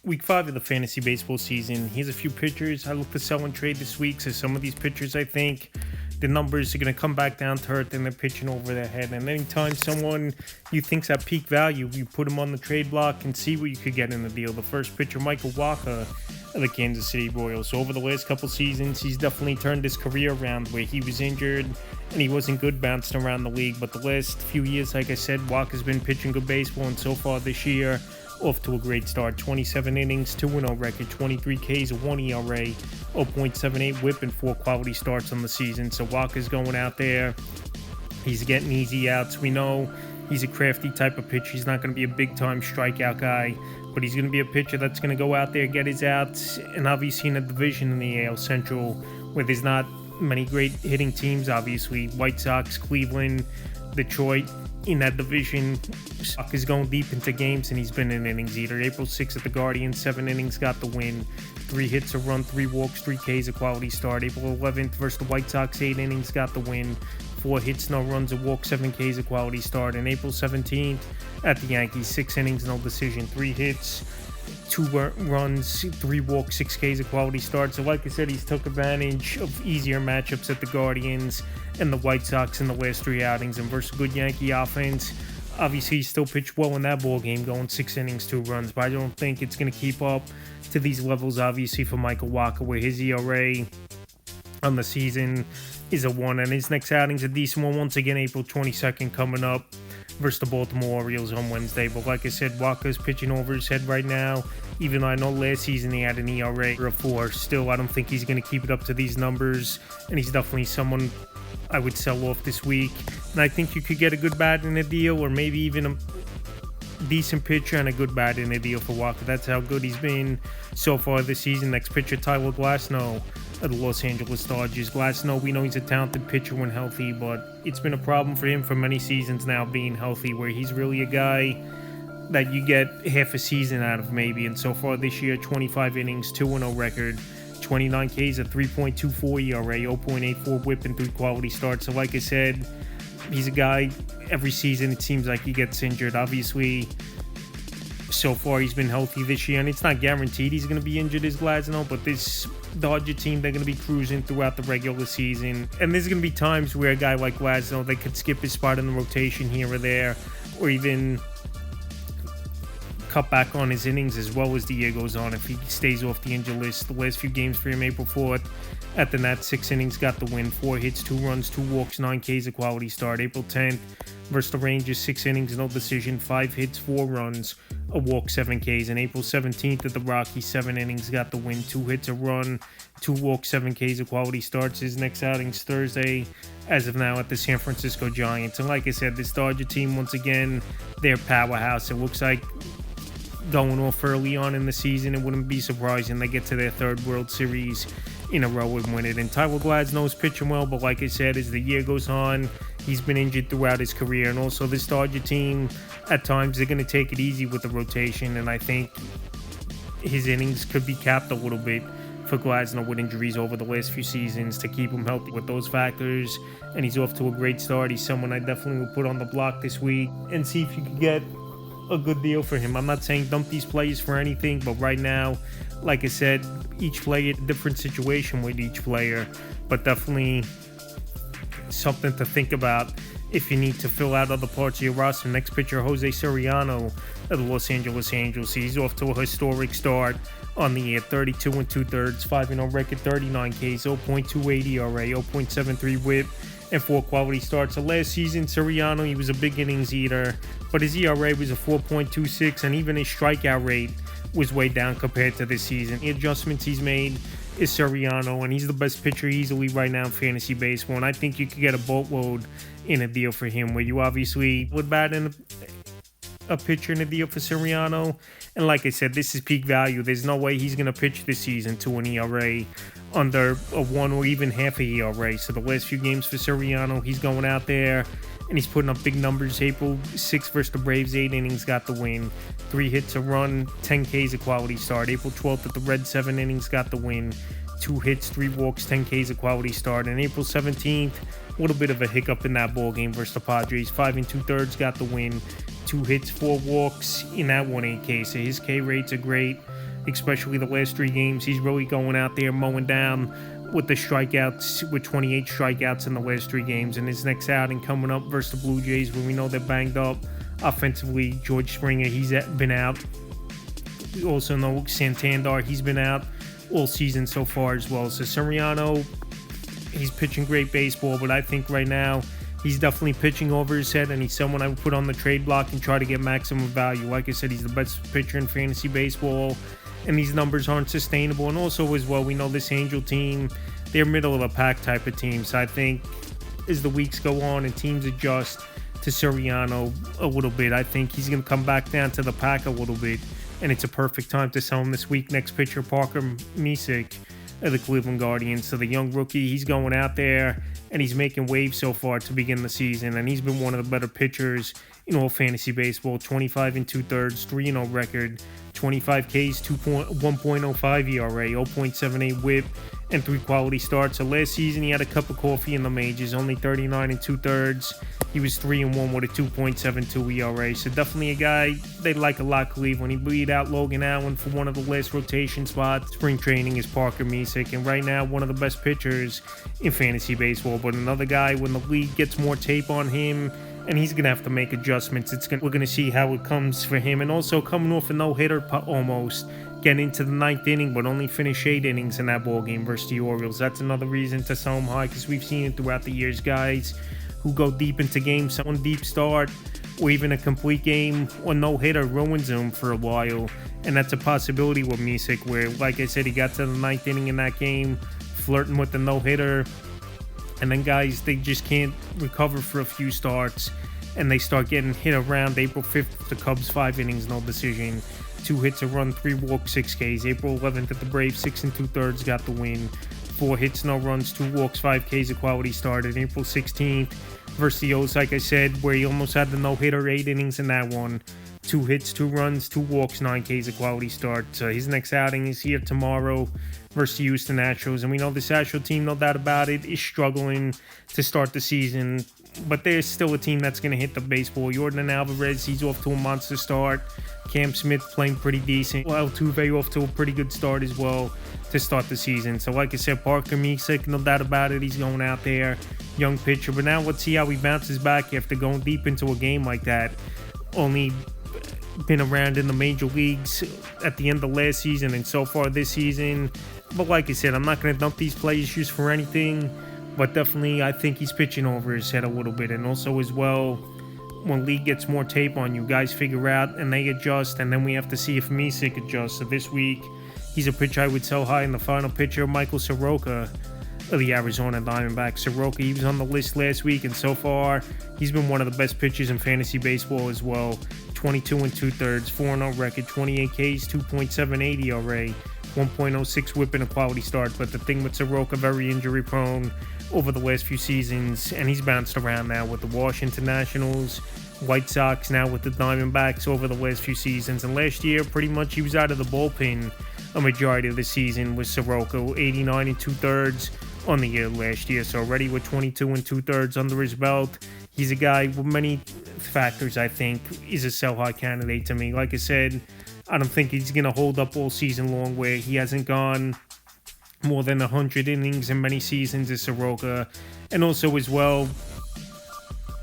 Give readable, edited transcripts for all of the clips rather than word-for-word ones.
Week 5 of the fantasy baseball season. Here's a few pitchers I look to sell and trade this week. So some of these pitchers, I think the numbers are going to come back down to earth and they're pitching over their head. And anytime someone you think's at peak value, you put him on the trade block and see what you could get in the deal. The first pitcher, Michael Wacha of the Kansas City Royals. So over the last couple seasons, he's definitely turned his career around where he was injured and he wasn't good bouncing around the league. But the last few years, like I said, Wacha's been pitching good baseball, and so far this year, off to a great start. 27 innings, 2-0 record, 23 Ks, 1 ERA, 0.78 whip, and 4 quality starts on the season. So Wacha's going out there. He's getting easy outs. We know he's a crafty type of pitcher. He's not going to be a big-time strikeout guy, but he's going to be a pitcher that's going to go out there, get his outs, and obviously in a division in the AL Central where there's not many great hitting teams, obviously. White Sox, Cleveland, Detroit. In that division, Sox is going deep into games, and he's been an innings eater. April 6th at the Guardians, 7 innings, got the win. 3 hits, a run, 3 walks, 3 Ks, a quality start. April 11th versus the White Sox, 8 innings, got the win. 4 hits, no runs, a walk, 7 Ks, a quality start. And April 17th at the Yankees, 6 innings, no decision, 3 hits, 2 runs, 3 walks, 6 Ks, a quality start. So like I said, he's took advantage of easier matchups at the Guardians and the White Sox in the last 3 outings, and versus a good Yankee offense. Obviously, he still pitched well in that ball game, going 6 innings, 2 runs, but I don't think it's going to keep up to these levels, obviously, for Michael Wacha, where his ERA on the season is a 1, and his next outing's a decent one. Once again, April 22nd coming up versus the Baltimore Orioles on Wednesday. But like I said, Wacha's pitching over his head right now. Even though I know last season he had an ERA of 4, still I don't think he's going to keep it up to these numbers, and he's definitely someone I would sell off this week. And I think you could get a good bat in a deal, or maybe even a decent pitcher and a good bat in a deal for Wacha. That's how good he's been so far this season. Next pitcher, Tyler Glasnow of the Los Angeles Dodgers. Glasnow, we know he's a talented pitcher when healthy, but it's been a problem for him for many seasons now being healthy, where he's really a guy that you get half a season out of maybe. And so far this year, 25 innings, 2-0 record, 29 Ks, a 3.24 ERA, 0.84 whip, and 3 quality starts. So like I said, he's a guy, every season it seems like he gets injured. Obviously, so far he's been healthy this year, and it's not guaranteed he's going to be injured as Glasnow, but this Dodger team, they're going to be cruising throughout the regular season. And there's going to be times where a guy like Glasnow, they could skip his spot in the rotation here or there, or even cut back on his innings as well as the year goes on if he stays off the injured list. The last few games for him, April 4th at the Nats, 6 innings, got the win, 4 hits, 2 runs, 2 walks, 9 Ks, a quality start. April 10th versus the Rangers, 6 innings, no decision, 5 hits, 4 runs, a walk, 7 Ks. And April 17th at the Rockies, 7 innings, got the win, 2 hits, a run, 2 walks, 7 Ks, a quality starts. His next outing's Thursday, as of now, at the San Francisco Giants. And like I said, this Dodger team, once again, they're powerhouse. It looks like going off early on in the season, it wouldn't be surprising they get to their 3rd World Series in a row and win it. And Tyler Glasnow's pitching well, but like I said, as the year goes on, he's been injured throughout his career. And also this Dodger team, at times, they're going to take it easy with the rotation, and I think his innings could be capped a little bit for Glasnow with injuries over the last few seasons to keep him healthy with those factors. And he's off to a great start. He's someone I definitely would put on the block this week and see if you could get a good deal for him. I'm not saying dump these players for anything, but right now, like I said, each player, different situation with each player, but definitely something to think about if you need to fill out other parts of your roster. Next pitcher, Jose Soriano of the Los Angeles Angels. He's off to a historic start on the year, 32 2/3, 5-0 record, 39 Ks, 0.28 ERA, 0.73 whip, and 4 quality starts. So last season, Soriano, he was a big innings eater, but his ERA was a 4.26, and even his strikeout rate was way down compared to this season. The adjustments he's made is Soriano, and he's the best pitcher easily right now in fantasy baseball, and I think you could get a boatload in a deal for him, where you obviously would bat in a pitcher in a deal for Soriano. And like I said, this is peak value. There's no way he's going to pitch this season to an ERA under a 1 or even half a ERA. So the last few games for Soriano, he's going out there and he's putting up big numbers. April 6th versus the Braves, 8 innings, got the win. 3 hits, a run, 10 Ks, a quality start. April 12th at the Reds, 7 innings, got the win. 2 hits, 3 walks, 10 Ks, a quality start. And April 17th, a little bit of a hiccup in that ball game versus the Padres. 5 2/3, got the win. 2 hits, 4 walks in that 1 8 K. So his K rates are great. especially the last 3 games. He's really going out there mowing down with the strikeouts, with 28 strikeouts in the last 3 games. And his next outing coming up versus the Blue Jays, when we know they're banged up offensively. George Springer, he's been out. We also know Santander, he's been out all season so far as well. So Soriano, he's pitching great baseball, but I think right now he's definitely pitching over his head, and he's someone I would put on the trade block and try to get maximum value. Like I said, he's the best pitcher in fantasy baseball, and these numbers aren't sustainable. And also as well, we know this Angel team, they're middle of the pack type of team. So I think as the weeks go on and teams adjust to Soriano a little bit, I think he's going to come back down to the pack a little bit, and it's a perfect time to sell him this week. Next pitcher, Parker Misick of the Cleveland Guardians. So the young rookie, he's going out there and he's making waves so far to begin the season, and he's been one of the better pitchers in all fantasy baseball. 25 and 2/3, 3-0 record, 25 Ks, 1.05 ERA, 0.78 WHIP, and 3 quality starts. So last season he had a cup of coffee in the majors, only 39 and 2/3. He was 3-1 with a 2.72 ERA. So definitely a guy they like a lot, Cleveland. He beat out Logan Allen for one of the last rotation spots. Spring training is Parker Misick, and right now one of the best pitchers in fantasy baseball. But another guy, when the league gets more tape on him, and he's gonna have to make adjustments. We're gonna see how it comes for him. And also coming off a no-hitter almost, getting into the 9th inning, but only finished 8 innings in that ball game versus the Orioles. That's another reason to sell him high, because we've seen it throughout the years. Guys who go deep into games, one deep start or even a complete game or no-hitter ruins them for a while. And that's a possibility with Misick, where, like I said, he got to the 9th inning in that game, flirting with the no-hitter. And then guys, they just can't recover for a few starts, and they start getting hit around. April 5th, the Cubs, 5 innings, no decision. 2 hits, a run, 3 walks, 6 Ks. April 11th at the Braves, 6 2/3, got the win. 4 hits, no runs, 2 walks, 5 Ks, a quality start. And April 16th versus the O's, like I said, where he almost had the no-hitter, 8 innings in that one. 2 hits, 2 runs, 2 walks, 9 Ks, a quality start. So his next outing is here tomorrow versus the Houston Astros. And we know this Astro team, no doubt about it, is struggling to start the season. But there's still a team that's going to hit the baseball. Yordan Alvarez, he's off to a monster start. Cam Smith playing pretty decent. Altuve off to a pretty good start as well to start the season. So like I said, Parker Misick, no doubt about it, he's going out there, young pitcher. But now let's see how he bounces back after going deep into a game like that. Only been around in the major leagues at the end of last season and so far this season. But like I said, I'm not going to dump these play issues for anything, but definitely I think he's pitching over his head a little bit. And also as well, when league gets more tape on you, guys figure out and they adjust, and then we have to see if Misick adjusts. So this week, he's a pitcher I would sell high. In the final pitcher, Michael Soroka of the Arizona Diamondbacks. Soroka, he was on the list last week, and so far, he's been one of the best pitchers in fantasy baseball as well. 22 and 2/3, 4-0 record, 28 Ks, 2.78 ERA, 1.06 WHIP, and a quality start. But the thing with Soroka, very injury prone over the last few seasons, and he's bounced around now with the Washington Nationals, White Sox, now with the Diamondbacks over the last few seasons. And last year, pretty much he was out of the bullpen a majority of the season with Soroka, 89 and 2/3 on the year last year. So already with 22 and 2/3 under his belt, he's a guy with many factors. I think he's a sell-high candidate to me. Like I said, I don't think he's going to hold up all season long, where he hasn't gone more than 100 innings in many seasons as Soroka. And also as well,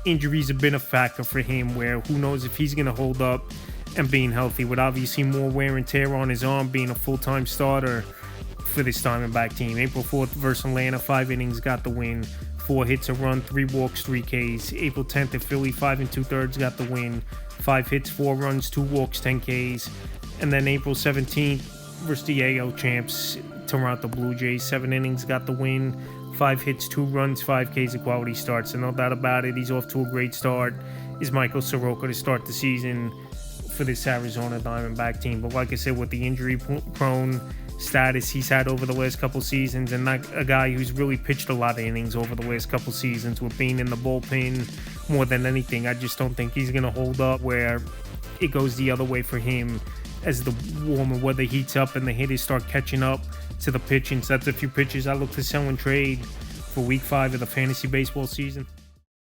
injuries have been a factor for him, where who knows if he's going to hold up and being healthy, with obviously more wear and tear on his arm, being a full-time starter for this Diamondback team. April 4th versus Atlanta, 5 innings, got the win. 4 hits, a run, 3 walks, 3 Ks. April 10th at Philly, 5 2/3, got the win. 5 hits, 4 runs, 2 walks, 10 Ks. And then April 17th versus the AL champs, Toronto Blue Jays, 7 innings, got the win. 5 hits, 2 runs, 5 Ks, a quality start. So no doubt about it, he's off to a great start. Is Michael Soroka to start the season for this Arizona Diamondback team. But like I said, with the injury-prone status he's had over the last couple seasons, and not a guy who's really pitched a lot of innings over the last couple seasons, with being in the bullpen more than anything, I just don't think he's going to hold up, where it goes the other way for him as the warmer weather heats up and the hitters start catching up to the pitching. So that's a few pitchers I look to sell and trade for week 5 of the fantasy baseball season.